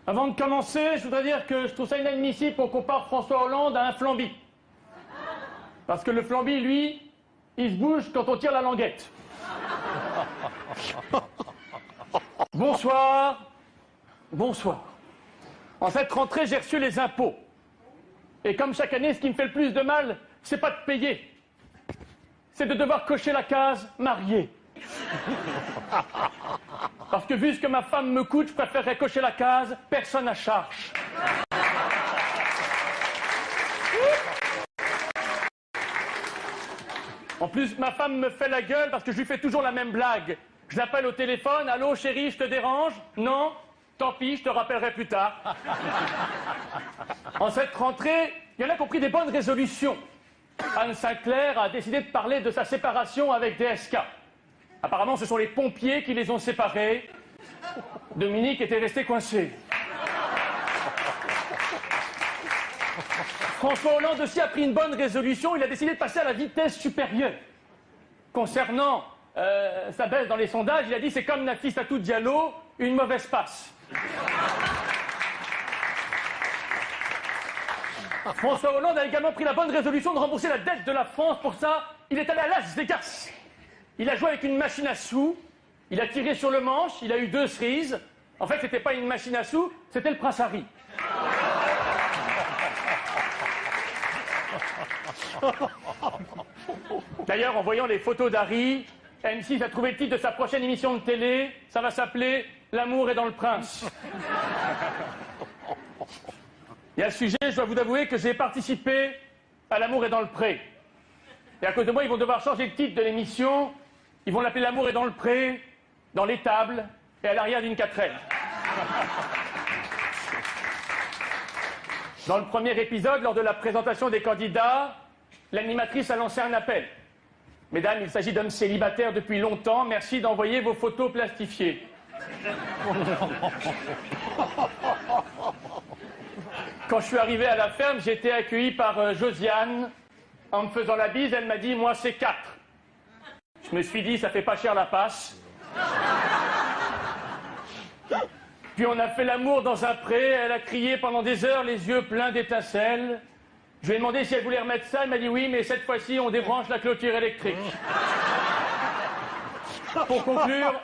Avant de commencer, je voudrais dire que je trouve ça inadmissible qu'on compare François Hollande à un flamby. Parce que le flamby, lui, il se bouge quand on tire la languette. Bonsoir. Bonsoir. En cette rentrée, j'ai reçu les impôts. Et comme chaque année, ce qui me fait le plus de mal, c'est pas de payer. C'est de devoir cocher la case marié. Parce que vu ce que ma femme me coûte, je préférerais cocher la case personne à charge. En plus, ma femme me fait la gueule parce que je lui fais toujours la même blague. Je l'appelle au téléphone, allô chérie, je te dérange? Non? Tant pis, je te rappellerai plus tard. En cette rentrée, il y en a qui ont pris des bonnes résolutions. Anne Sinclair a décidé de parler de sa séparation avec DSK. Apparemment, ce sont les pompiers qui les ont séparés. Dominique était resté coincé. François Hollande aussi a pris une bonne résolution. Il a décidé de passer à la vitesse supérieure. Concernant sa baisse dans les sondages, il a dit c'est comme Nafissatou Diallo, une mauvaise passe. François Hollande a également pris la bonne résolution de rembourser la dette de la France. Pour ça, il est allé à Las Vegas. Il a joué avec une machine à sous, il a tiré sur le manche, il a eu 2 cerises. En fait, c'était pas une machine à sous, c'était le prince Harry. D'ailleurs, en voyant les photos d'Harry, M6 a trouvé le titre de sa prochaine émission de télé. Ça va s'appeler « L'amour est dans le prince ». Et à ce sujet, je dois vous avouer que j'ai participé à L'amour est dans le pré. Et à cause de moi, ils vont devoir changer le titre de l'émission. Ils vont l'appeler L'amour est dans le pré, dans l'étable et à l'arrière d'une 4L. Dans le premier épisode, lors de la présentation des candidats, l'animatrice a lancé un appel. Mesdames, il s'agit d'hommes célibataires depuis longtemps. Merci d'envoyer vos photos plastifiées. Quand je suis arrivé à la ferme, j'ai été accueilli par Josiane. En me faisant la bise, elle m'a dit « Moi, c'est 4 ». Je me suis dit « Ça fait pas cher la passe ». Puis on a fait l'amour dans un pré. Elle a crié pendant des heures, les yeux pleins d'étincelles. Je lui ai demandé si elle voulait remettre ça. Elle m'a dit « Oui, mais cette fois-ci, on débranche la clôture électrique ». Pour conclure,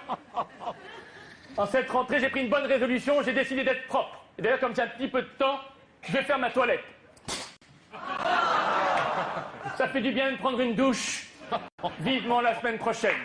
en cette rentrée, j'ai pris une bonne résolution. J'ai décidé d'être propre. Et d'ailleurs, comme j'ai un petit peu de temps, je vais faire ma toilette. Ça fait du bien de prendre une douche. Vivement la semaine prochaine.